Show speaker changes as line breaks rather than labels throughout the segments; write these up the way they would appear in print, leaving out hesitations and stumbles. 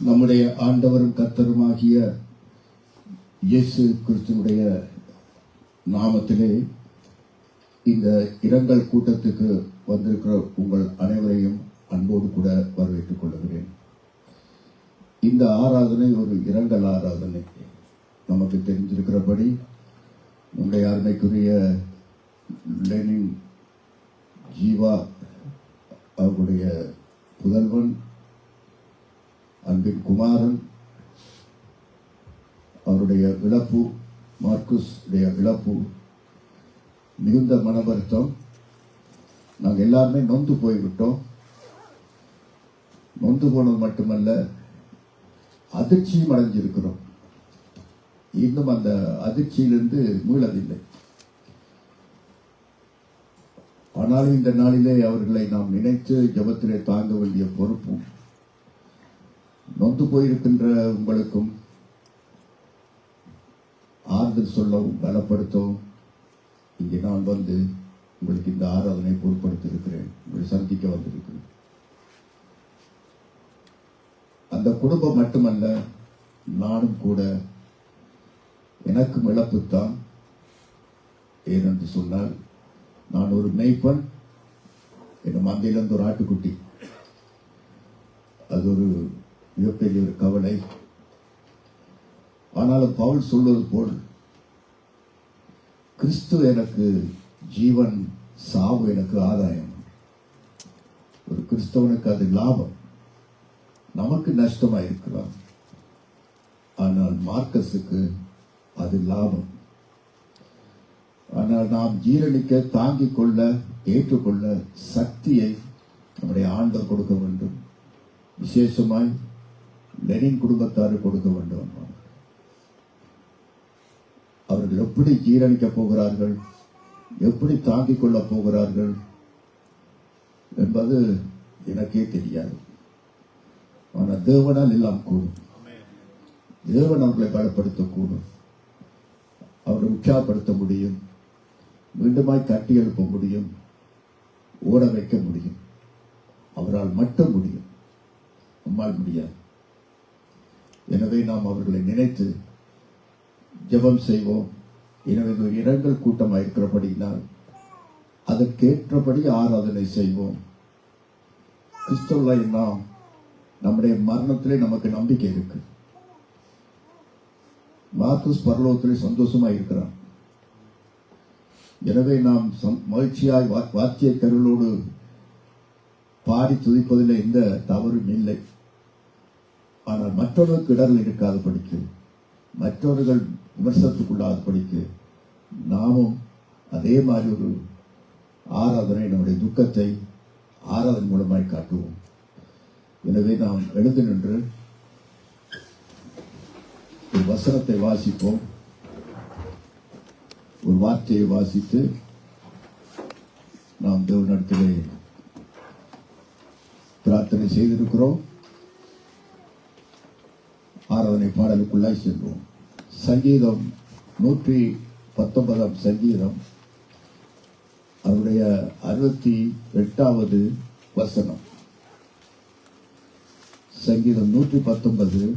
நம்முடைய ஆண்டவரும் கர்த்தருமாகிய இயேசு கிறிஸ்துவுடைய நாமத்திலே இந்த இரங்கல் கூட்டத்துக்கு வந்திருக்கிற உங்கள் அனைவரையும் அன்போடு கூட வரவேற்றுக் கொள்கிறேன். இந்த ஆராதனை ஒரு இரங்கல் ஆராதனை. நமக்கு தெரிஞ்சிருக்கிறபடி நம்முடைய அருமைக்குரிய லெனின் ஜீவா அவருடைய புதல்வன் அன்பின் குமாரன் அவருடைய இழப்பு, மார்க்குஸ் உடைய இழப்பு மிகுந்த மன வருத்தம். நாங்கள் எல்லாருமே நொந்து போய்விட்டோம். நொந்து போனது மட்டுமல்ல, அதிர்ச்சியும் அடைஞ்சிருக்கிறோம். இன்னும் அந்த அதிர்ச்சியிலிருந்து மீளவில்லை. ஆனாலும் இந்த நாளிலே அவர்களை நாம் நினைத்து ஜெபத்திலே தாங்க வேண்டிய பொறுப்பும், நொந்து போயிருக்கின்ற உங்களுக்கும் ஆறுதல் சொல்லவும் பலப்படுத்தவும் இங்கே நான் வந்து உங்களுக்கு இந்த ஆராதனை பொருட்படுத்தியிருக்கிறேன். உங்களை சந்திக்க வந்திருக்கிறேன். அந்த குடும்பம் மட்டுமல்ல, நானும் கூட எனக்கும் இழப்புத்தான். ஏனென்று சொன்னால், நான் ஒரு மெய்ப்பன், என் மந்தையிலிருந்து ஒரு ஆட்டுக்குட்டி. அது ஒரு மிகப்பெரிய ஒரு கவலை. ஆனாலும் பவுல் சொல்வது போல், கிறிஸ்து எனக்கு ஜீவன், சாவு எனக்கு ஆதாயம். ஒரு கிறிஸ்தவனுக்கு அது லாபம். நமக்கு நஷ்டமாயிருக்கலாம், ஆனால் மார்க்கஸுக்கு அது லாபம். ஆனால் நாம் ஜீரணிக்க, தாங்கிக் கொள்ள, ஏற்றுக்கொள்ள சக்தியை நம்முடைய ஆண்டவர் கொடுக்க வேண்டும். விசேஷமாய் லெனின் குடும்பத்தாரு கொடுக்க வேண்டும். அவர்கள் எப்படி ஜீரணிக்க போகிறார்கள், எப்படி தாங்கிக் கொள்ள போகிறார்கள் என்பது எனக்கே தெரியாது. ஆனால் தேவனால் எல்லாம் கூடும். தேவன் அவர்களை பலப்படுத்தக்கூடும். அவரை உற்சாகப்படுத்த முடியும். மீண்டுமாய் கட்டி எழுப்ப முடியும். ஓட வைக்க முடியும். அவரால் மட்டும் முடியும். நம்மால் முடியாது. எனவே நாம் அவர்களை நினைத்து ஜெபம் செய்வோம். எனவே ஒரு இரங்கல் கூட்டமாக இருக்கிறபடினால் அதற்கேற்றபடி ஆராதனை செய்வோம். கிறிஸ்தவர்களாய் நாம் நம்முடைய மரணத்திலே நமக்கு நம்பிக்கை இருக்கு. மார்க்குஸ் பரலோகத்திலே சந்தோஷமா இருக்கிறான். எனவே நாம் மகிழ்ச்சியாய் வாத்திய கருளோடு பாடி துதிப்பதில் எந்த தவறும் இல்லை. ஆனால் மற்றவர்களுக்கு இடர்கள் இருக்காது படிக்கு, மற்றவர்கள் விமர்சனத்துக்குள்ளாது படிக்கு, நாமும் அதே மாதிரி ஒரு ஆராதனை, நம்முடைய துக்கத்தை ஆராதனை மூலமாய் காட்டுவோம். எனவே நாம் எழுந்து நின்று ஒரு வசனத்தை வாசிப்போம். ஒரு வார்த்தையை வாசித்து நாம் தேவனிடத்திலே பிரார்த்தனை செய்திருக்கிறோம். ஆராதனை பாடலுக்குள்ளாய் செல்வோம். சங்கீதம் 119 சங்கீதம், அவருடைய 68வது வசனம். சங்கீதம் 119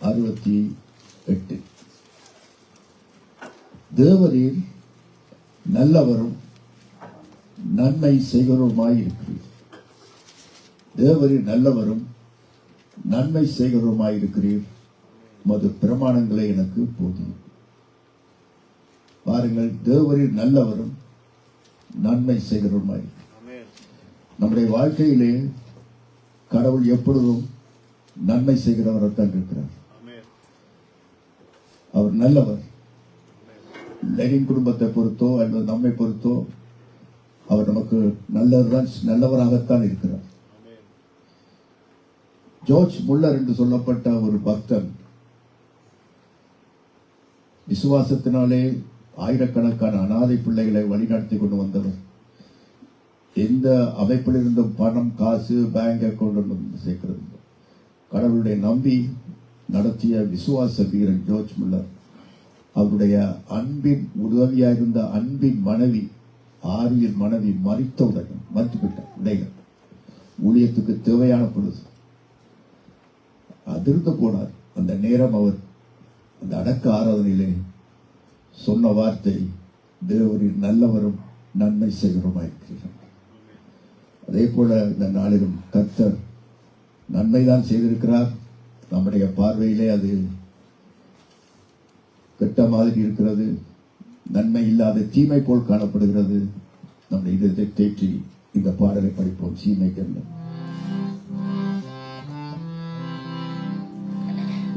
68. தேவரீர் நல்லவரும் நன்மை செய்கிறவருமாயிருக்கிறீர். தேவரீர் நல்லவரும் நன்மை செய்கிறவருமாயிருக்கிறீர். மது பிரமாணங்களை எனக்கு போதியும். பாருங்கள், தேவரீர் நல்லவரும் நன்மை செய்கிறவருமாய். நம்முடைய வாழ்க்கையிலே கடவுள் எப்பொழுதும் நன்மை செய்கிறவராகத்தான் இருக்கிறார். அவர் நல்லவர். லெனின் குடும்பத்தை பொறுத்தோ அல்லது நம்மை பொறுத்தோ அவர் நமக்கு நல்லவராகத்தான் இருக்கிறார். ஜார்ஜ் முல்லர் என்று சொல்லப்பட்ட ஒரு பக்தன், விசுவாசத்தினாலே ஆயிரக்கணக்கான அனாதை பிள்ளைகளை வழிநடத்தி கொண்டு வந்தவர். எந்த அமைப்பில் இருந்தும் பணம், காசு, பேங்க் அக்கௌண்ட் சேர்க்கிறது. கடவுளுடைய நம்பி நடத்திய விசுவாச வீரன் ஜார்ஜ் முல்லர். அவருடைய அன்பின் உதவியாயிருந்த அன்பின் மனைவி, ஆரியன் மனைவி மறித்தவுடன் மறுத்துவிட்டார். ஊழியத்துக்கு தேவையான பொழுது அதிர்ந்து போனார். அந்த நேரம் அவர் அந்த அடக்க ஆராதனையிலே சொன்ன வார்த்தை, தேவரீர் நல்லவரும் நன்மை செய்கிறோமாயிருக்கிறார். அதே போல இந்த நாளிலும் கர்த்தர் நன்மைதான் செய்திருக்கிறார். நம்முடைய பார்வையிலே அது கெட்ட மாதிரி இருக்கிறது, நன்மை இல்லாத தீமை போல் காணப்படுகிறது. நம்முடைய இதயத்தை தேற்றி இந்த பாடலை படிப்போம். சீமைக்கல்ல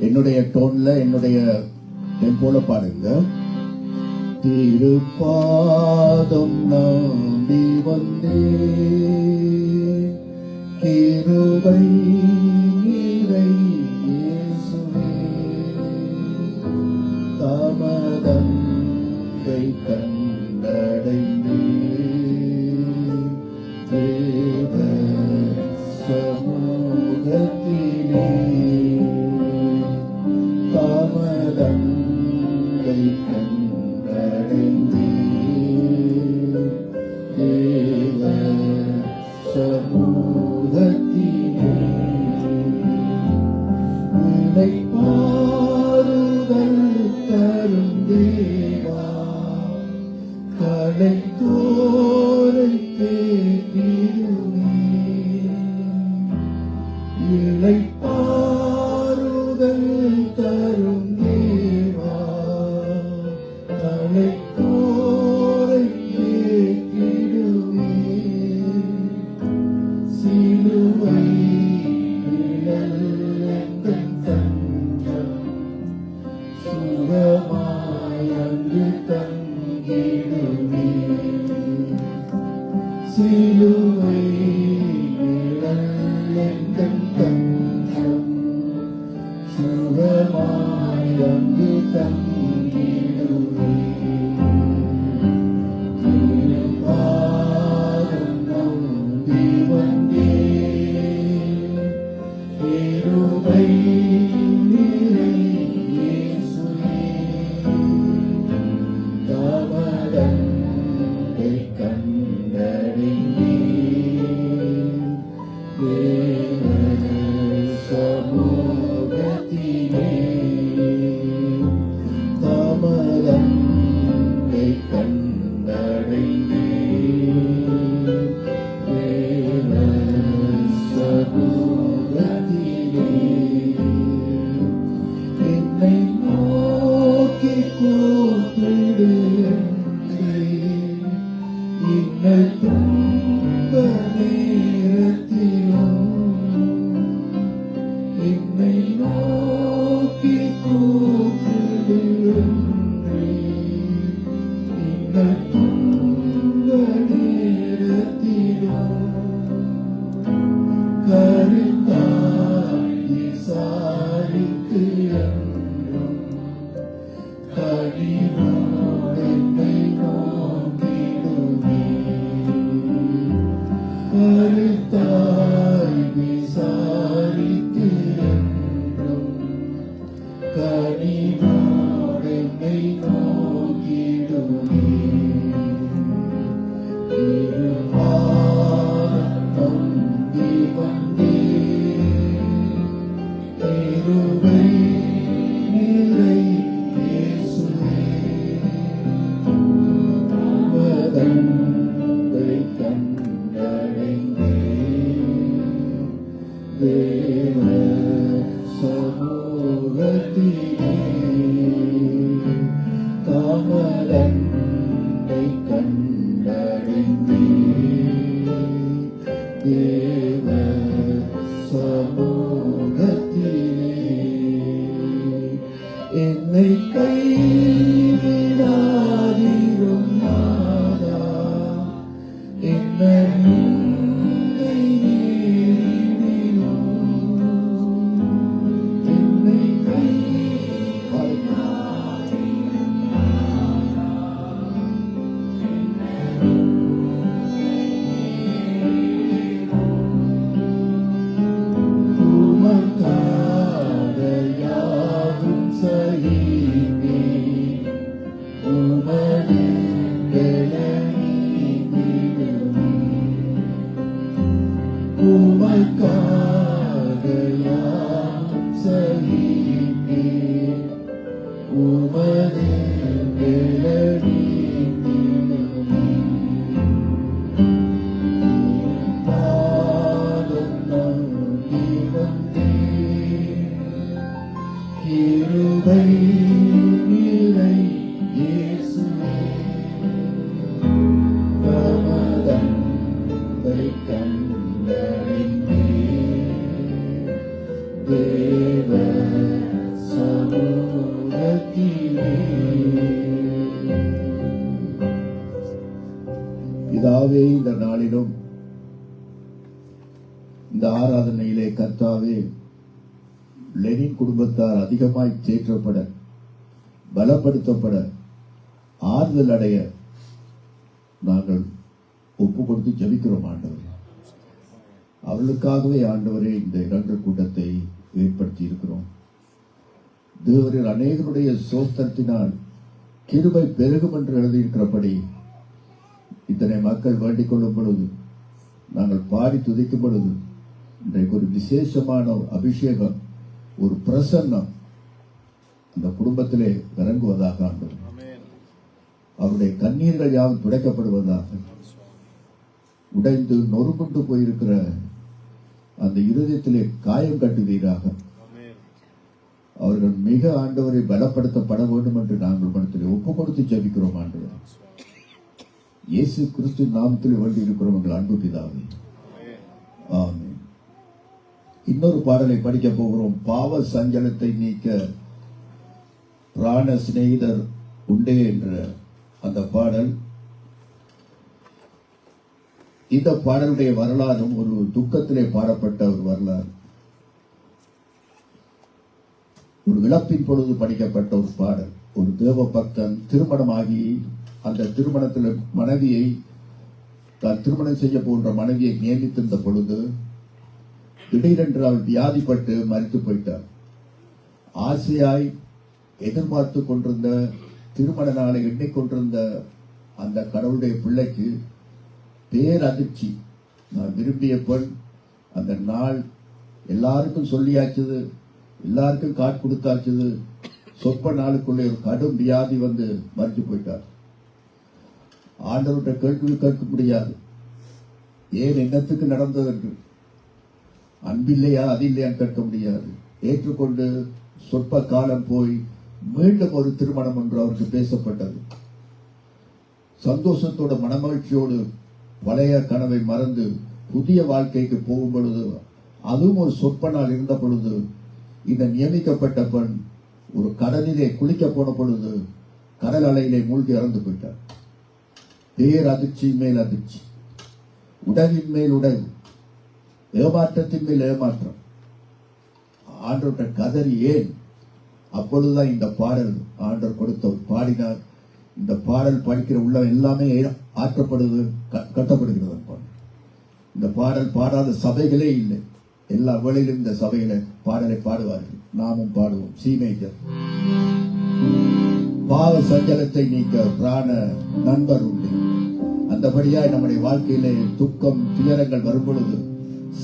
என்னுடைய டோன்ல, என்னுடைய டெம்போல பாடுங்க. திருப்பாதம் நம்பி வந்தே, கிருபை நிறை இயேசுவே, தாமதத்தை கண்டடைந்தே, தேவ சமூகத்திலே தாமதத்தை கண்டடைந்தே, தேவ சமூகத்திலே இளைப்பாறுதல் தரும் தேவா, களைத்தோரை தேற்றிடுமே. இளைப்பாறுதல் தரும் தேவா, களைத்தோரை தேற்றிடுமே. சிலுவை நிழல் எங்கள் தஞ்சம், சுகமாய் அங்கு தங்கிடுமே. சிலுவை நிழல் எங்கள் தஞ்சம், சுகமாய் அங்கு தங்கிடுமே. திருப்பாதம் நம்பி வந்தேன், கிருபை நிறை இயேசுவே, தாமதத்தை கண்டடைந்தேன், தேவ சமூகத்திலே தாமதத்தை கண்டடைந்தேன், தேவ சமூகத்திலே என்னை நோக்கி கூப்பிடு என்றேன். இன்னல் துன்ப நேரத்திலும் என்னை நோக்கி கூப்பிடு என்றேன். இன்னல் துன்ப நேரத்திலும் கருத்தாய் விசாரித்து என்றும் கனிவோடு என்னை நோக்கிடுமே. கருத்தாய் விசாரித்து என்றும் கனிவோடு என்னை நோக்கிடுமே. திருப்பாதம் நம்பி வந்தேன், கிருபை நிறை இயேசுவே, தாமதத்தை கண்டடைந்தேன், தேவ சமூகத்திலே தாமதத்தை கண்டடைந்தேன், தேவ சமூகத்திலே என்னை கைவிடாதிரும் நாதா, என்னை நேரிடும் தேவ சமூகத்திலே. பிதாவே, இந்த நாளிலும் இந்த ஆராதனையிலே கர்த்தாவே, லெனின் குடும்பத்தார் அதிகமாய் தேற்றப்பட, பலப்படுத்தப்பட, ஆறுதல் அடைய நாங்கள் ஒப்பு கொடுத்து ஜெபிக்கிறோம் ஆண்டவரே. அவர்களுக்காகவே ஆண்டவரே இந்த இரங்கல் கூட்டத்தை ஏற்படுத்தி இருக்கிறோம். தேவரில் அநேகருடைய சோஸ்தத்தினால் கிருபை பெருகும் என்று எழுதியிருக்கிறபடி இத்தனை மக்கள் வேண்டிக் கொள்ளும் பொழுது, நாங்கள் பாடி துதிக்கும் பொழுது, இன்றைக்கு ஒரு விசேஷமான அபிஷேகம், ஒரு பிரசன்னம் அந்த குடும்பத்திலே இறங்குவதாக ஆண்டவர். அவருடைய கண்ணீர்கள் யாவும் துடைக்கப்படுவதாக, உடைந்து நொறுங்குண்டு போயிருக்கிற அந்த இருதயத்திலே காயம் கட்டுவீராக. அவர்கள் மிக ஆண்டவரை பலப்படுத்தப்பட வேண்டும் என்று நாங்கள் மனத்திலே ஒப்பு கொடுத்து ஜெபிக்கிறோம் ஆண்டவர். இயேசு கிறிஸ்து நாமத்தில் வேண்டி இருக்கிறோம் எங்கள் அன்பு பிதாவே, ஆமென். இன்னொரு பாடலை படிக்க போகிறோம். பாவ சஞ்சலத்தை நீக்க பிராண சிநேகிதர் உண்டே என்ற அந்த பாடல். இந்த பாடலுடைய வரலாறும் ஒரு துக்கத்திலே பாடப்பட்ட ஒரு வரலாறு. ஒரு இழப்பின் பொழுது படிக்கப்பட்ட ஒரு பாடல். ஒரு தேவ பக்தன் திருமணமாகி அந்த திருமணத்தில் மனைவியை, தான் திருமணம் செய்ய போன்ற மனைவியை நியமித்திருந்த பொழுது திடீரென்று அவள் வியாதிப்பட்டு மரித்து போயிட்டார். ஆசையாய் எதிர்பார்த்து கொண்டிருந்த, திருமண நாளை எண்ணிக்கொண்டிருந்த அந்த கடவுளுடைய பிள்ளைக்கு பேரதிர்ச்சி. நான் விரும்பிய பெண், அந்த நாள் எல்லாருக்கும் சொல்லியாச்சுது, எல்லாருக்கும் காட்டு கொடுத்தாச்சுது. சொற்ப நாளுக்குள்ளே ஒரு கடும் வியாதி வந்து மறித்து போயிட்டார். ஆண்டவர்கிட்ட கேள்வி கேட்க முடியாது, ஏன் என்னத்துக்கு நடந்தது என்று. அன்பில்லையா அது இல்லையான்னு கேட்க முடியாது. ஏற்றுக்கொண்டு சொற்ப காலம் போய் மீண்டும் ஒரு திருமணம் என்று அவருக்கு பேசப்பட்டது. சந்தோஷத்தோட, மனமகிழ்ச்சியோடு பழைய கனவை மறந்து புதிய வாழ்க்கைக்கு போகும் பொழுது, அதுவும் ஒரு சொற்ப நாள் இருந்த பொழுது, இந்த நியமிக்கப்பட்ட பெண் ஒரு கடலிலே குளிக்க போன பொழுது கடல் அலையிலே மூழ்கி இறந்து போயிட்டார். பேர் அதிர்ச்சி மேல் அதிர்ச்சி, உடலின் மேல் உடல், ஏமாற்றத்தின் மேல் ஏமாற்றம். ஆண்டவர்கிட்ட கதறி ஏன். அப்பொழுதுதான் இந்த பாடல் ஆண்டவர் கொடுத்த பாடினார். இந்த பாடல் படிக்கிற உள்ள எல்லாமே ஆற்றப்படுது, கட்டப்படுகிறது. இந்த பாடல் பாடாத சபைகளே இல்லை. எல்லா வேளையிலும் இந்த சபையில பாடலை பாடுவார்கள், நாமும் பாடுவோம். C major. பாவ சஞ்சலத்தை நீக்க பிராண நண்பர் உண்டு. அந்தபடியாய் நம்முடைய வாழ்க்கையிலே துக்கம் துயரங்கள் வரும் பொழுது,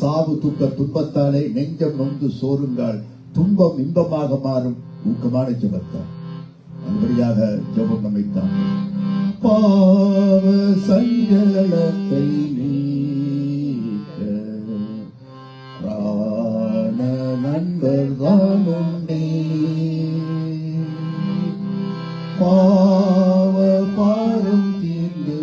சாவு துக்க துன்பத்தாலே நெஞ்சம் நொந்து சோறுங்கள், துன்பம் இன்பமாக மாறும் ஊக்கமான ஜெபத்தால். அதுபடியாக ஜெபம் நம்மைத்தான். பாவ சஞ்சலத்தை நீக்க பிராண நண்பர் தான் உண்டே. பாவ பாரம் தீர்ந்து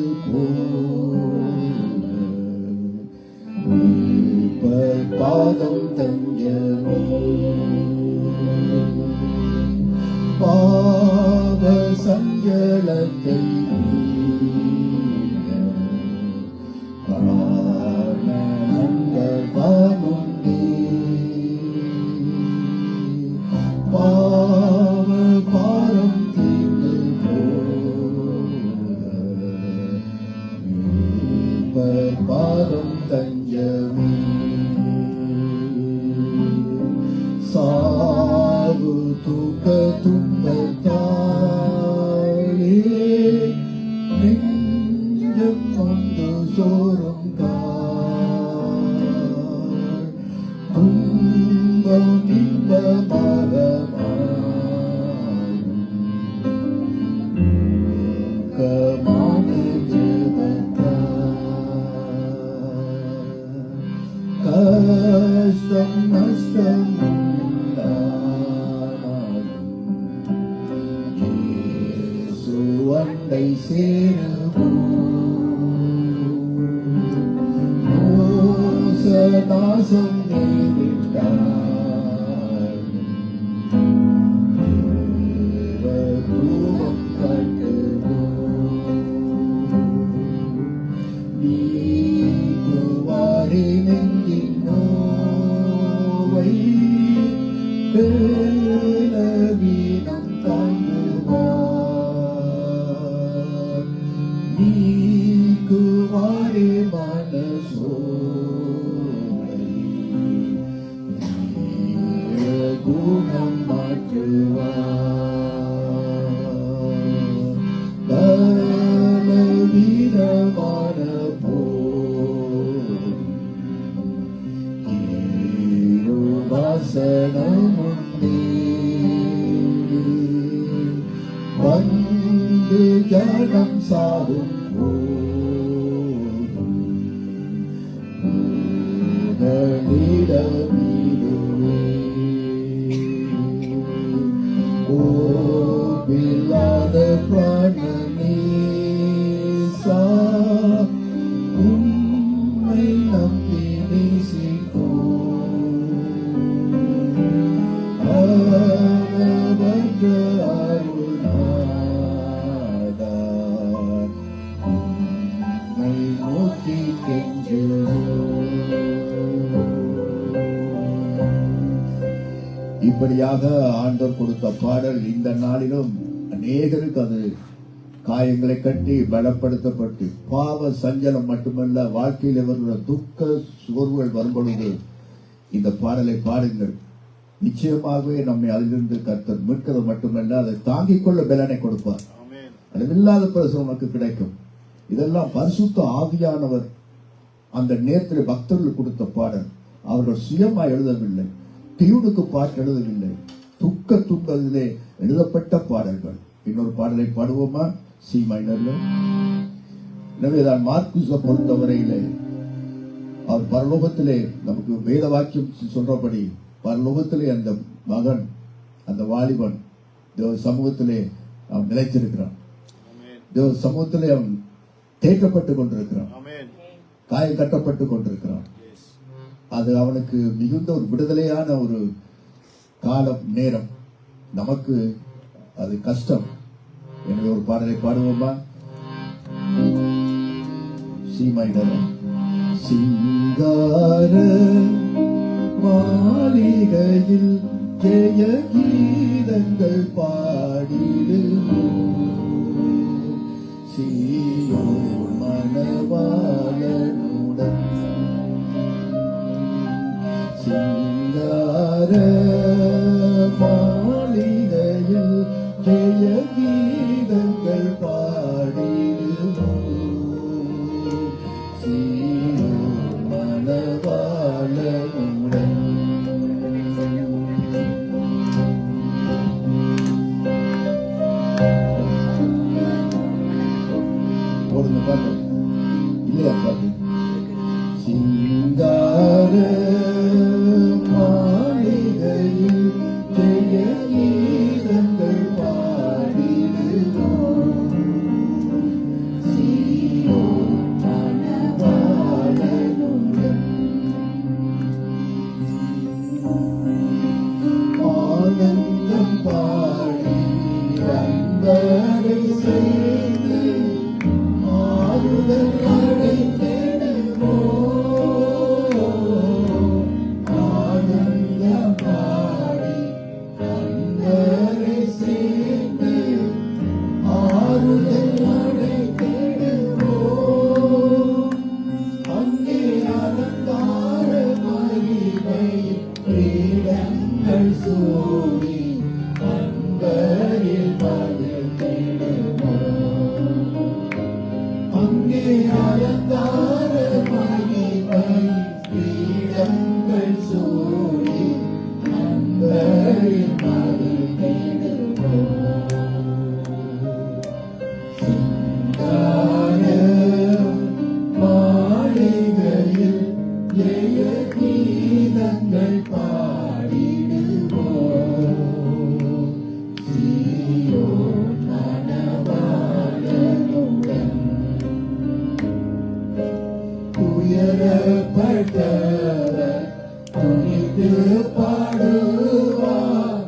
போய் பாதம் தஞ்சமே. பாவ சஞ்சலத்தை பாவ பாரம் தீர்ந்து பாதம் தஞ்சமே. சாவு தூக்க துன்பத்தாலே நெஞ்சம் கொண்டு சோறும் துன்பம் இன்பமாக கஷ்டம் நஷ்டம் அண்டை சேரும் நாசம் நேரிட்டார் பலவீனம் தாங்குவார். நீக்குவாரே மனசோரை, குணம் மாற்றுவார். பலவீனமான வாசனமுண்டே வந்து ஜனம் சாகும் போதலிடமிடுவே. ஓ பில்லாத பிராணநேசா, உம்மை நம்பி நேசிப்போம். இப்படியாக ஆண்டவர் கொடுத்த பாடல் இந்த நாளிலும் அநேகருக்கு அது காயங்களை கட்டி பலப்படுத்தப்பட்டு பாவ சஞ்சலம் மட்டுமல்ல, வாழ்க்கையில் இவர்களோட துக்க சோர்வுகள் வரும்பொழுது இந்த பாடலை பாடுங்கள். நிச்சயமாகவே நம்மை அதிலிருந்து கர்த்தர் மீட்கிறது மட்டுமல்ல, அதை தாங்கிக் கொள்ள பலனை கொடுப்பார். அளவில்லாத பிரசவம் நமக்கு கிடைக்கும். இதெல்லாம் பரிசுத்த ஆவியானவர் அந்த நேரத்தில் பக்தர்கள் கொடுத்த பாடல். அவர்கள் சுயமா எழுதவில்லை, டியூனுக்கு பாட்டு எழுதவில்லை, துக்க துன்பத்திலே எழுதப்பட்ட பாடல்கள். இன்னொரு பாடலை பாடுவோமா? சி மைனர்ல. எனவேதான் மார்க்குஸை பொறுத்தவரையிலே அவர் பரலோகத்திலே நமக்கு வேத வாக்கியம் சொல்றபடி பரலோகத்திலே அந்த மகன், அந்த வாலிபன் தேவ சமூகத்திலே அவன் நிலைத்திருக்கிறான். தேவ சமூகத்திலே அவன் தேற்றப்பட்டுக் கொண்டிருக்கிறான், காயம் கட்டப்பட்டுக் கொண்டிருக்கிறான். அது அவனுக்கு மிகுந்த ஒரு விடுதலையான ஒரு காலம், நேரம். நமக்கு அது கஷ்டம். எனவே ஒரு பாடலை பாடுவோமா? C minor. சிங்கார மாளிகையில் ஜெய கீதங்கள் பாடிடுவோம், சீயோன் மணவாளனுடன். சிங்கார மாளிகையில் ஜெய கீதங்கள் பாடிடுவோம், சீயோன் மணவாளனுடன். போடுங்க பாட்டு, இல்லையா பாட்டு? சிங்கார மாளிகையில் ஜெய கீதங்கள் பாடிடுவோம், சீயோன் மணவாளனுடன். ஆனந்தம் பாடி அன்பரை செய்து ஆறுதல் அடைந்திடுவோம். ஆனந்தம் பாடி அன்பரை செய்து ஆறுதல் அடைந்திடுவோம். அங்கே அலங்கார மகிமை கிரீடங்கள் சூடி அன்பரில் மகிழ்ந்திடுவோம். அங்கே அலங்கார மகிமை கிரீடங்கள் சூடி அன்பரில் மகிழ்ந்திடுவோம். சிங்கார மாளிகையில் ஜெய கீதங்கள் பாடிடுவோம், சீயோன் மணவாளனுடன். உயரப்பட்டவர் துணித்து பாடுவார்,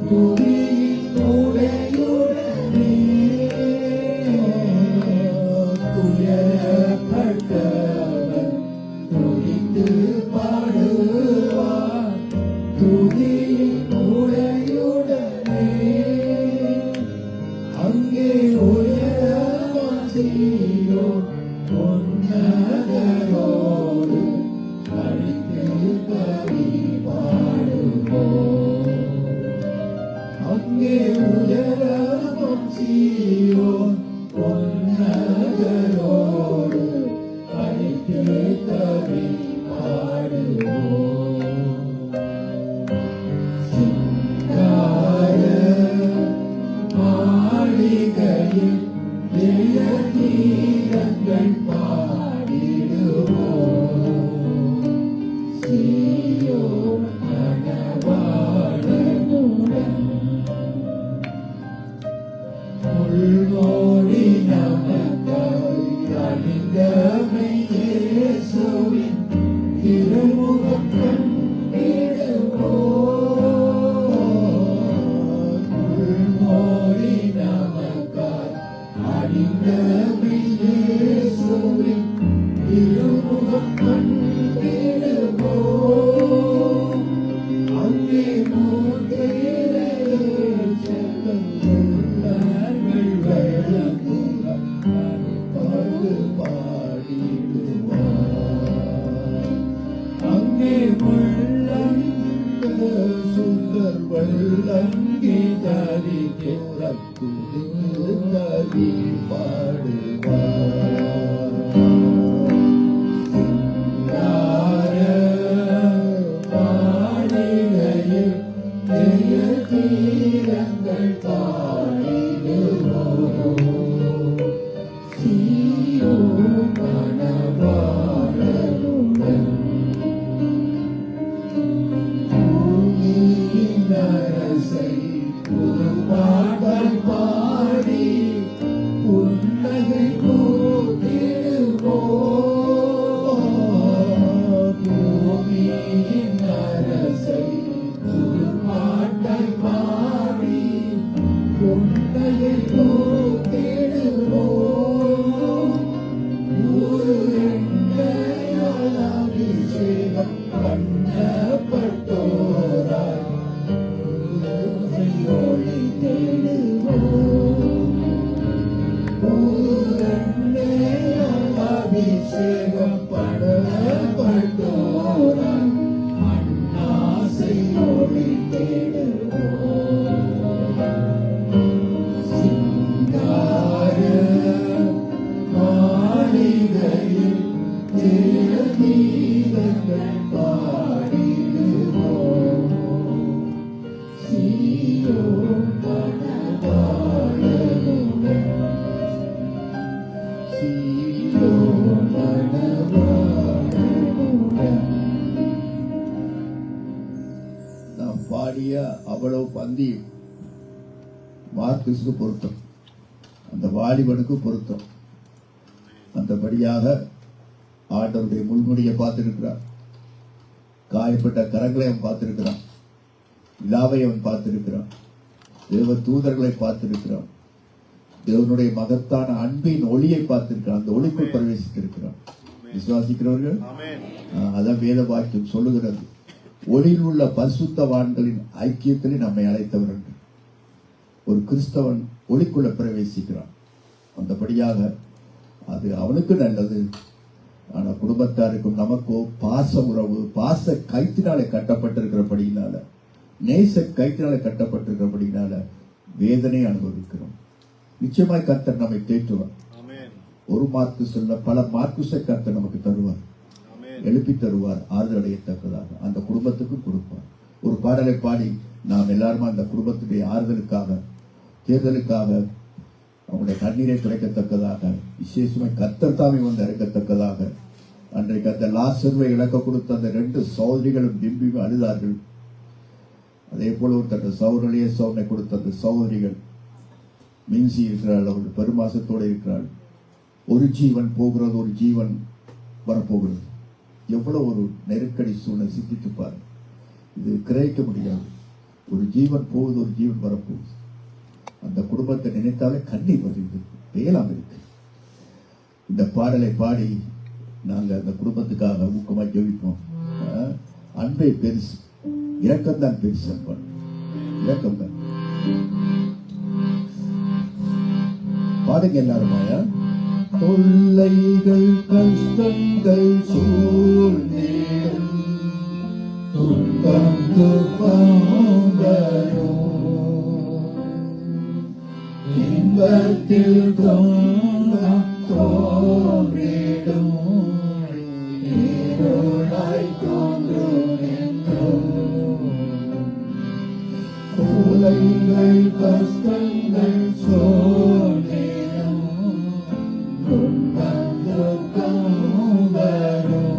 துதியின் உடையுடனே. உயரப்பட்டவர் துணித்து பாடுவார், துதியின் சீயோன் பொன்னகரோடு களித்திருக்கவே பாடுவோம். சிங்கார மாளிகையில் ஜெய கீதங்கள் பாடிடுவோம். சீயோன் மணவாளனுடன் உள்மோடி நமக்காய் அணிந்தமை இயேசுவின் திருமுகம் கண்டிடுவோம். உள்மோடி நமக்காய் அணிந்தமை இயேசுவின் திருமுகம் கண்டிடுவோம். அங்கே மூர்த்தியிலே செல்லும் அங்கே சுந்தர் வல்லங்கி தாரி தரி பாடுவார். பாடிகையில் ஜெய கீதங்கள் பாடிடுவோம். சீயோன் மணவாளனுடன் பூமியின் அரசை புதுப்பாடல் பாடி புன்னகை கூட்டிடுவோம். பூமியின் அரசை புதுப்பாடல் பாடி புன்னகை கூட்டிடுவோம். ஒரு எண்ணையால் அபிஷேகம் பண்ணப்பட்டோராய் ஒளி தேடுவோம். ஒரு எண்ணையால் அபிஷேகம் பண்ணப்பட்டோராய் அன்னாசை ஒளி தேடுவோம். சிங்கார மாளிகையில் ஜெய கீதங்கள் பாடிடுவோம். சீயோன் மணவாளனுடன் சீயோன் மணவாளனுடன் நாம் பாடிய அவ்வளவு பந்தி மார்க்குஸ்க்கு பொருத்தம், அந்த வாலிபனுக்கு பொருத்தம். அந்தபடியாக ஆண்டவருடைய முள்முடியை பார்த்திருக்கிறார், காயப்பட்ட கரங்களை அவன் பார்த்திருக்கிறான், விழாவை அவன் பார்த்திருக்கிறான், தேவ தூதர்களை பார்த்திருக்கிறான், தேவனுடைய மகத்தான அன்பின் ஒளியை பார்த்திருக்கிறான், அந்த ஒளிக்குள் பிரவேசித்திருக்கிறான். விசுவாசிக்கிறவர்கள் அதான் வேத வாக்கியம் சொல்லுகிறது, ஒளியில் உள்ள பரிசுத்தவான்களின் ஐக்கியத்திலே நம்மை அழைத்தவர் என்று. ஒரு கிறிஸ்தவன் ஒளிக்குள்ள பிரவேசிக்கிறான், அந்தபடியாக அது அவனுக்கு நல்லது. ஆனா குடும்பத்தாருக்கும் நமக்கோ பாச உறவு, பாச கைத்தினாலே கட்டப்பட்டிருக்கிறபடியினால, நேச கைத்தினாலே கட்டப்பட்டிருக்கிறபடியினால வேதனை அனுபவிக்கிறோம். நிச்சயமாய் கர்த்தர் நம்மை தேற்றுவார். ஒரு மார்க்கு சொல்ல பல மார்க்குசை கர்த்தர் நமக்கு தருவார், எழுப்பி தருவார், ஆறுதல் அடையத்தக்கதாக அந்த குடும்பத்துக்கும் கொடுப்பார். ஒரு பாடலை பாடி நாம் எல்லாருமே அந்த குடும்பத்துடைய ஆறுதலுக்காக, தேர்தலுக்காக, அவங்களுடைய கண்ணீரை துடைக்கத்தக்கதாக, விசேஷமாய் கர்த்தர் தாமே வந்து இறக்கத்தக்கதாக. அன்றைக்கு அந்த லாசர்வை இழக்க கொடுத்த அந்த 2 சகோதரிகளும் விரும்பி அழுதார்கள். அதே போல ஒரு தன் சகோதரியே சோதனை கொடுத்த அந்த சகோதரிகள் மின்சி இருக்கிறாள், அவர்கள் பெருமாசத்தோடு இருக்கிறாள். ஒரு ஜீவன் போகிறது, ஒரு ஜீவன் வரப்போகிறது. எவ்வளவு ஒரு நெருக்கடி சூழ்நிலை, சிந்தித்துப்பார். இது கிரகிக்க முடியாது. ஒரு ஜீவன் போகுது, ஒரு ஜீவன் வரப்போகுது. அந்த குடும்பத்தை நினைத்தாலே கண்ணீர் வருது, வேளாம் இருக்கு. இந்த பாடலை பாடி நாங்க அந்த குடும்பத்துக்காக ஊக்கமாக ஜெபிப்போம். அன்பை பெருசு, இரக்கம்தான் பெருசு. அன்பன் இரக்கம்தான். பாடுங்க எல்லாருமாயா. தொல்லைகள் கஷ்டங்கள் சூழ்ந்தேன், துன்பம் துன்பம் வரும், இன்பத்தில் துன்பம் தோன்றிடும் இருளாய் தோன்றும் என்றும் உலைகள் கஷ்டங்கள் சோர்ந்திடும் துன்பம் துக்கம் வரும்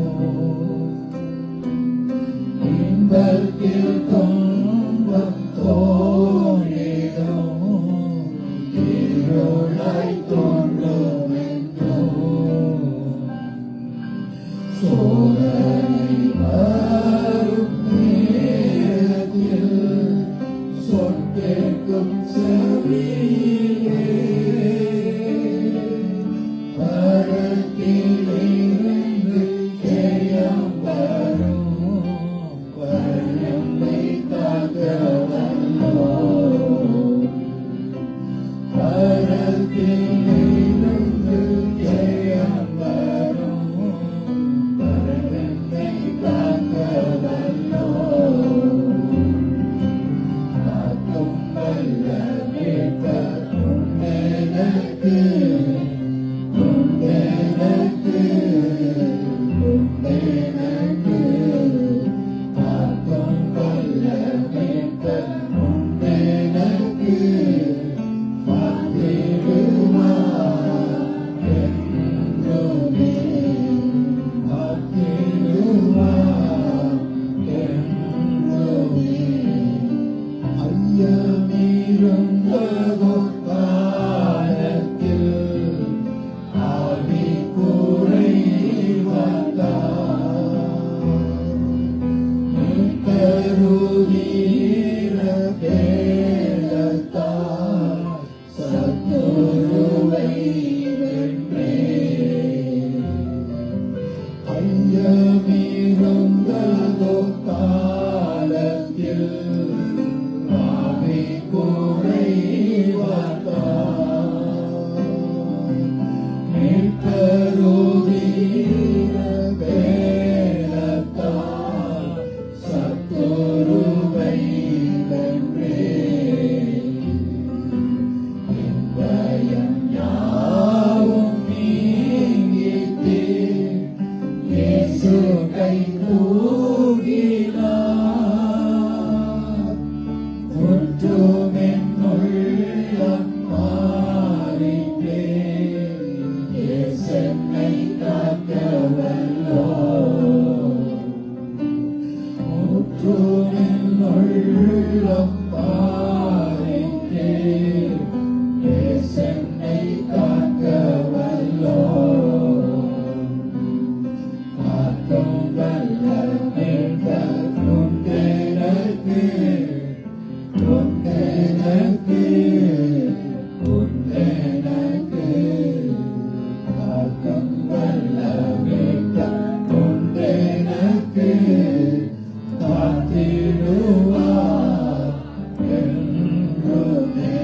இன்பத்தில் துன்பம் தோன்றிடும் இருளாய் தோன்றும் என்றும் சோதனை வரும் நேரத்தில் சொற்கேட்கும் செவியிலே பரத்திலிருந்து ஜெயம் வரும் வல்லமை காக்க வல்லோர் பரத்திலிருந்து ஜெயம் வரும் வல்லமை காக்க வல்லோர் காக்கும் வல்ல மீட்பர் உண்டெனக்கு உண்டெனக்கு உண்டெனக்கு காக்கும் வல்ல மீட்பர் உண்டெனக்கு காத்திடுவார் என்றுமே காத்திடுவார் என்றுமே ஐயமிருந்ததோ காலத்தில் ஆவி குறைவதால் கருதீர பேரத்தால் சத்துருவை வென்றேன் ஐயமிருந்ததோ காலத்தில் ஆவி குறைவதால் கருதீர பேரத்தால் சத்துருவை வென்றேன் பயம் யாவும் நீங்கிட்டு இயேசு கை தூக்கினார் முற்றும் என் உள்ளம் மாறிட்டேன் இயேசென்னை காக்க வல்லோர் முற்றும் என் உள்ளம் மாறிட்டேன் இயேசென்னை காக்க வல்லோர் காக்கும் வல்ல மீட்பர் உண்டெனக்கு உண்டெனக்கு உண்டெனக்கு காக்கும் வல்ல மீட்பர் உண்டெனக்கு காத்திடுவார் என்றுமே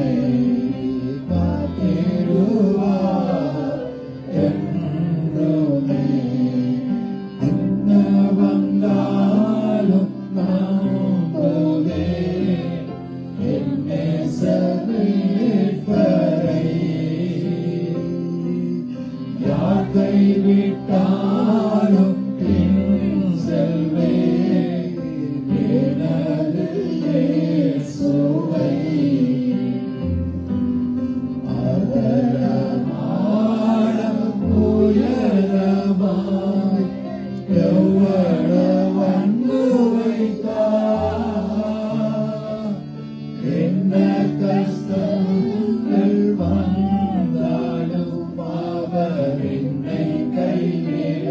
காத்திடுவார் என்றுமே என்ன வந்தாலும் நம்புவேன் என் நேசர் மீட்பரை யார் கைவிட்டாலும் பின் செல்வேன் எனது இயேசுவை அதரமான உயரமாய் எவ்வள அன்பு வைத்தார் என்ன கஷ்டங்கள் வந்தாலும் அவர் என்னை கைவிட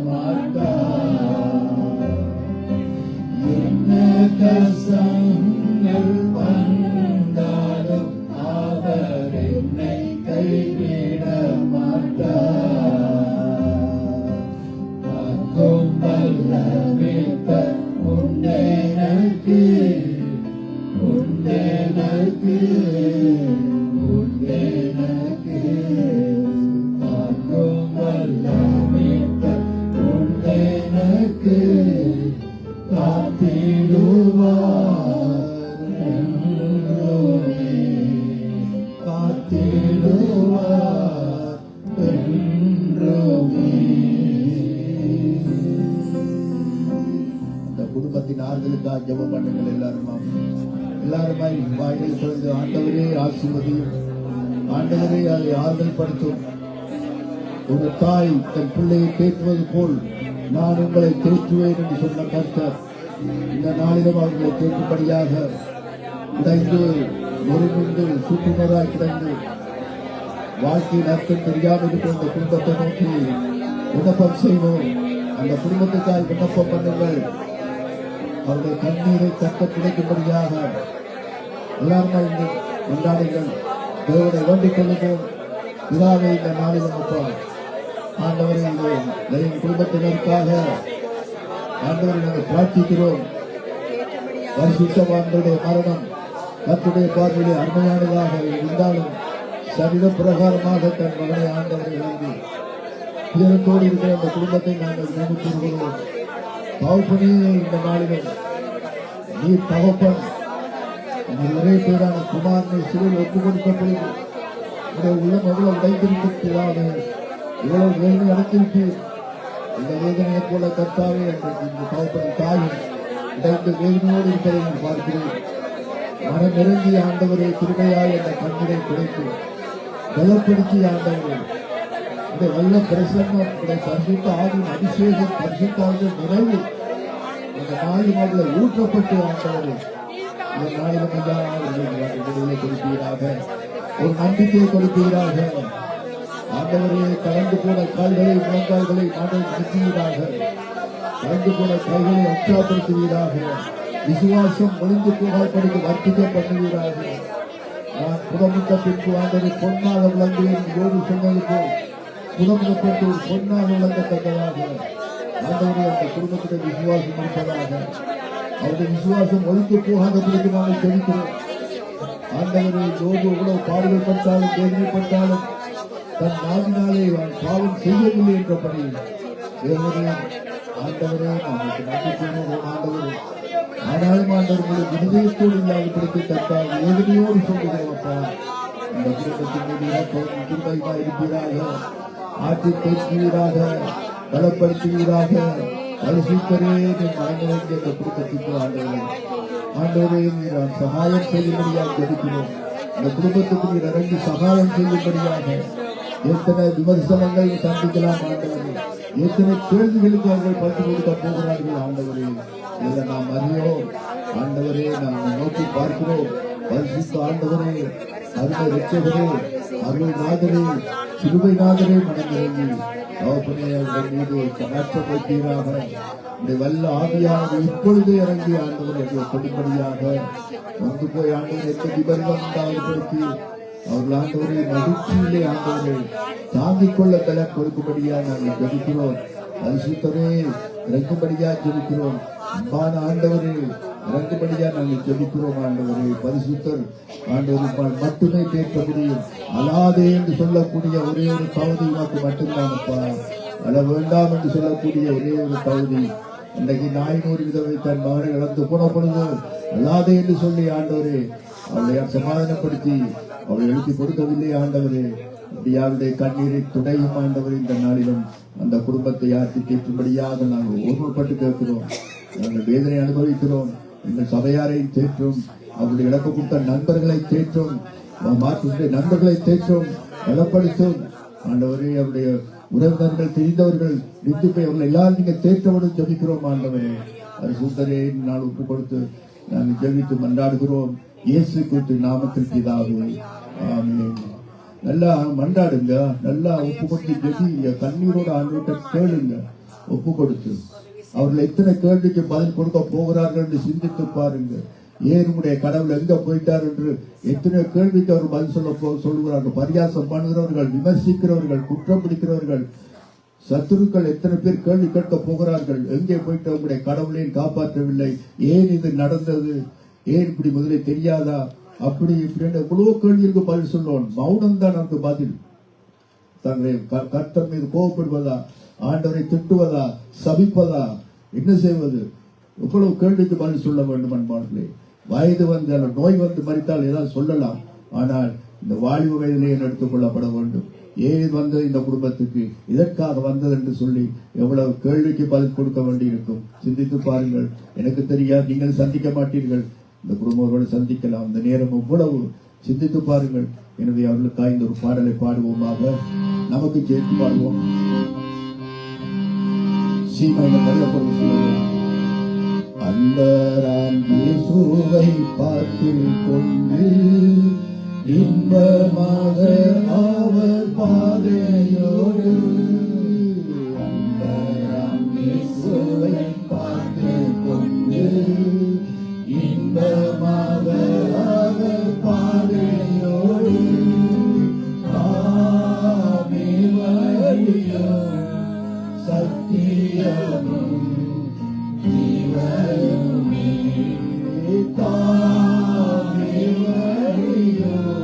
மாட்டார் என்ன கஷ்டங்கள் வந்தாலும் அவர் என்னை கைவிட மாட்டார் காக்கும் வல்ல மீட்பர் உண்டெனக்கு உண்டெனக்கு உண்டெனக்கு காக்கும் வல்ல மீட்பர் உண்டெனக்கு காத்திடுவார் என்றுமே காத்திடுவார் ஆறுதலுக்காக ஜெபம் பண்ணுங்கள். எல்லாருமாய் வாயிலை திறந்து ஆண்டவரே ஆசீர்வதியும். ஆண்டவரே அதை ஆறுதல் படுத்தும். ஒரு தாய் தன் பிள்ளையை தேற்றுவது போல் நான் உங்களை தேற்றுவேன் என்று சொன்ன கர்த்தர் இந்த நாளிலும் அவர்களை தேற்றும்படியாக உடைந்து நொறுங்குண்டு சுற்றுநராய் கிடந்து வாழ்க்கையின் அர்த்தம் தெரியாமல் இருக்கிற அந்த குடும்பத்தை நோக்கி விண்ணப்பம் செய்வோம். அந்த குடும்பத்துக்காக விண்ணப்பம் பண்ணுங்கள். அவருடைய கண்ணீரை தக்க கிடைக்கும்படியாக எல்லாருமே கொண்டாடுங்கள். தேவனை வேண்டிக் கொள்ளுங்கள். பிதாவை இந்த நாளிலும் அப்பா ஆண்டவரை என் குடும்பத்தினருக்காக ஆண்டவரை நாங்கள் பிரார்த்திக்கிறோம். பரிசுத்தவான்களுடைய மரணம் கர்த்தருடைய பார்வையிலே அருமையானதாக இருந்தாலும் சரீர பிரகாரமாக தன் மகனை ஆண்டவரை எழுதி உயரத்தோடு இருக்கிற அந்த குடும்பத்தை நாங்கள் நினைக்கிறோம். தகப்பனே இந்த நாளிலும் நீர் தகப்பன் ஒரே பேரான குமாரனை சிறையில் ஒப்புக் கொடுக்கப்பொழுது உள்ளம் எவ்வளவு உடைத்திருக்கிறாரு, இவ்வளவு வேதனை அடைத்திருக்கு. இந்த வேதனையை போல கர்த்தாவே இந்த தகப்பன் தாயும் உடைந்த வேதனையோடு இருப்பதை நான் பார்க்கிறேன். மனம் நெருங்கி ஆண்டவரை கிருபையாய் அந்த கண்ணீரை குறைத்து பலப்படுத்தி ஆண்டவரை இந்த வல்ல பிரசன்னம் பரிசுத்த ஆவின் அபிஷேகம் பரிசுத்தாக நிறைவு இந்த நாளில் ஊற்றப்பட்டு ஆண்டவரை இந்த நாளிலும் விடுதலை கொடுப்பீராக, ஒரு நம்பிக்கையை கொடுப்பீராக. ஆண்டவரையே கலந்து போன கால்களை முழங்கால்களை ஆண்டவர் சுற்றுவீராக, கலந்து போன கைகளை உற்சாகப்படுத்துவீராக. விசுவாசம் ஒளிந்து போகாதபடிக்கு வர்த்திக்க பண்ணுவீராக. நான் புறமுட்ட பின்பு ஆண்டவரை பொன்னாக விளங்குவேன் யோடு சொன்னது போல் புறமுகப்பட்டு ஒரு பொன்னாக விளங்கத்தக்கதாக ஆண்டவரை அந்த குடும்பத்துடைய விசுவாசம் இருப்பதாக. அவருடைய விசுவாசம் ஒழித்து போகாதபடிக்கு நாங்கள் தெரிவிக்கிறோம். ஆண்டவரை யோடு எவ்வளவு பாடுகள் பட்டாலும் வேதனைப்பட்டாலும் தன் நாவினாலே பாவம் செய்யவில்லை என்றபடி தேவனே ஆண்டவரே நமக்கு நன்றி கூறுவோம். ஆண்டவரே ஆனாலும் ஆண்டவர்களை விடுதயத்தோடு இல்லாதபடிக்கு தட்டால் வேதனையோடு சொல்லுகிறோம்ப்பா. இந்த குடும்பத்தின் மீது திருமையாக இருப்பீராக, ஆற்றி தேற்றுவீராக, பலப்படுத்துவீராக. பரிசுத்தரே மறந்து வேண்டிய அந்த குடும்பத்திற்கு ஆண்டவரே நீர் சகாயம் செய்யும்படியாக ஜெபிக்கிறோம். இந்த குடும்பத்துக்கு நீர் இறங்கி சகாயம் செய்யும்படியாக. எத்தனை விமர்சனங்கள் சந்திக்கலாம் ஆண்டவரே, எத்தனை கேள்விகளுக்கு அவர்கள் பட்டு கொடுக்க போகிறார்கள் ஆண்டவரே, இதை நாம் அறியோம் ஆண்டவரே. நாம் நோக்கி பார்க்கிறோம். பரிசுத்த ஆண்டவரே, அருமை ரட்சகரே, அருள் நாதரே, சிறுவை நாதரே மனமிறங்கி தகப்பனே அவர்கள் மீது கடாட்சம் வைப்பீராக. இந்த வல்ல ஆவியானது இப்பொழுதே இறங்கி ஆண்டவர் எங்கள் கொடுப்படியாக வந்து போய் ஆண்டவர் எந்த விபரம் உண்டாகப்படுத்தி அவர்கள் ஆண்டவரை மகிழ்ச்சியிலே ஆண்டவரை தாங்கிக் கொள்ள பலன் கொடுக்கும்படியா நாங்கள் ஜெபிக்கிறோம். பரிசுத்தரே இறங்கும்படியா ஜெபிக்கிறோம். அன்பான ஆண்டவரே இறங்கும்படியா நாங்கள் ஜெபிக்கிறோம். ஆண்டவரே பரிசுத்தர் ஆண்டவர் மட்டுமே கேட்க முடியும். அலாதே என்று சொல்லக்கூடிய ஒரே ஒரு பகுதி உனக்கு மட்டும்தானப்பா. அழ வேண்டாம் என்று சொல்லக்கூடிய ஒரே ஒரு பகுதி. இன்றைக்கு 400 விதவை தன் மகனை இழந்து போன பொழுது அல்லாதே என்று சொல்லி ஆண்டவரே அவளை சமாதானப்படுத்தி அவளை எழுதி கொடுக்கவில்லை ஆண்டவரே. அவருடைய கண்ணீரை துடையும் ஆண்டவர். இந்த நாளிலும் அந்த குடும்பத்தை ஆற்றி தேற்றும்படியாக நாங்கள் ஒருமைப்பட்டு கேட்கிறோம். நாங்கள் வேதனை அனுபவிக்கிறோம். எங்கள் சபையாரை தேற்றும், அவருடைய இழக்கப்பட்ட நண்பர்களை தேற்றும், மாற்றுடைய நண்பர்களை தேற்றும், பலப்படுத்தும் ஆண்டவரே. அவருடைய உறவினர்கள் தெரிந்தவர்கள் வித்துப்பை அவர்கள் எல்லாரும் நீங்க தேற்றவுடன் ஜெபிக்கிறோம் ஆண்டவரே. பரிசுத்தரே நாள் ஒப்பு கொடுத்து நாங்கள் ஜெபித்து மன்றாடுகிறோம். இயேசு கிறிஸ்து நாமத்தில் பிதாவே ஆமென். நல்லா மன்றாடுங்க, நல்லா ஒப்பு கொடுத்து ஜெபிங்க, கண்ணீரோட ஆண்டவர்கிட்ட கேளுங்க. ஒப்பு கொடுத்து அவர்கள் எத்தனை கேள்விக்கு பதில் கொடுக்க போகிறார்கள் என்று சிந்தித்து பாருங்க. ஏன் உடைய கடவுள் எங்க போயிட்டார் என்று எத்தனை கேள்விக்கு அவர் பதில் சொல்லுகிறார்கள். பரியாசம் பண்ணுகிறவர்கள், விமர்சிக்கிறவர்கள், குற்றம் பிடிக்கிறவர்கள், சத்துருக்கள் எத்தனை பேர் கேள்வி கேட்க போகிறார்கள். எங்கே போயிட்டு உங்களுடைய கடவுளையும் காப்பாற்றவில்லை, ஏன் இது நடந்தது, ஏன் இப்படி முதலே தெரியாதா, அப்படி இப்படி எவ்வளவு கேள்விக்கு பதில் சொல்லுவோம். மௌனம் தான் நமக்கு பதில். தங்களை கர்த்தர் மீது கோபப்படுவதா, ஆண்டவரை திட்டுவதா, சபிப்பதா, என்ன செய்வது? எவ்வளவு கேள்விக்கு பதில் சொல்ல வேண்டும் அன்பார்களே. வயது வந்து நோய் வந்து மறித்தால் ஏதாவது சொல்லலாம். ஆனால் இந்த வாலிப வயதிலே எடுத்துக் கொள்ளப்பட வேண்டும். ஏன் வந்தது இந்த குடும்பத்துக்கு, இதற்காக வந்தது என்று சொல்லி எவ்வளவு கேள்விக்கு பதில் கொடுக்க வேண்டியிருக்கும். சிந்தித்து பாருங்கள். எனக்கு தெரியாது, நீங்கள் சந்திக்க மாட்டீர்கள், இந்த குடும்பங்களோடு சந்திக்கலாம். அந்த நேரம் எவ்வளவு சிந்தித்து பாருங்கள். எனவே அவர்களுக்காக இந்த ஒரு பாடலை பாடுவோமாக. நமக்கு சேர்த்து பாடுவோம். அன்பராம் இயேசுவை பார்த்து கொண்டு இன்பமாக அவர் பாதையோடு, அன்பராம் இயேசுவை பார்த்து கொண்டு இன்பமாக அவர் பாதையோடு காமே வழியும் சத்தியமும் ஜீவனுமே, காமே வழியும்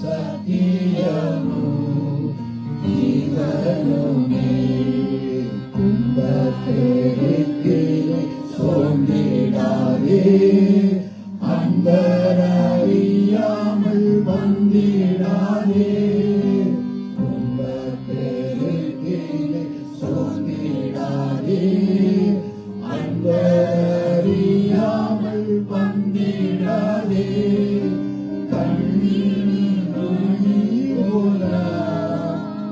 சத்தியமும் ஜீவனுமே. கும்பத்தேருக்கு சோர்ந்திடாதே, அன்பரறியாமல் வந்திடாதே. கும்பத்தேருக்கு சோர்ந்திடாதே, அன்பரறியாமல் வந்திடாதே. கண்ணீர் போல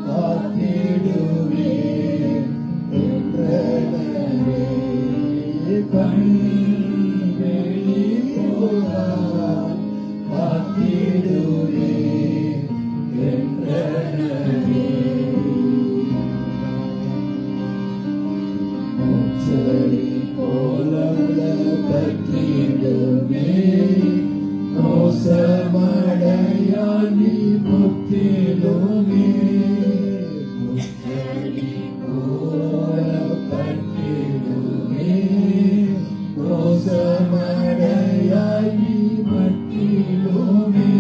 காத்திடுவே என்றே, கண்ணீர் போல காத்திடுவே என்றே. மூச்சடி போல பற்றிடுமே, மோசமடையானி முத்திடுமே. மூச்சடி போல பற்றிடுமே, மோசமடையானி மற்றிடுமே.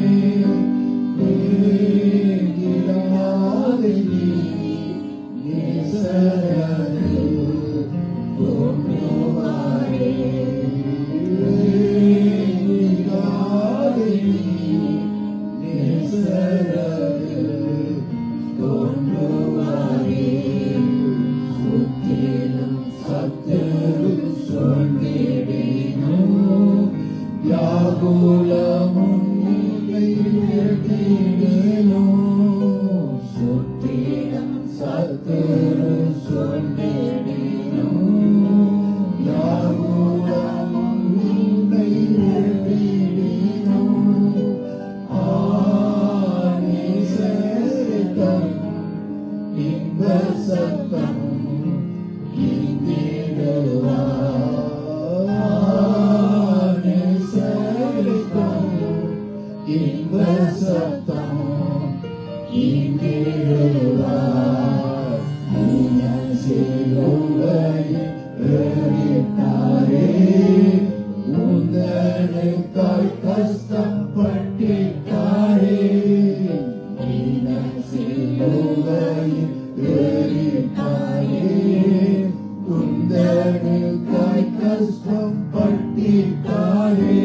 கஷ்டம் பட்டிட்டாரே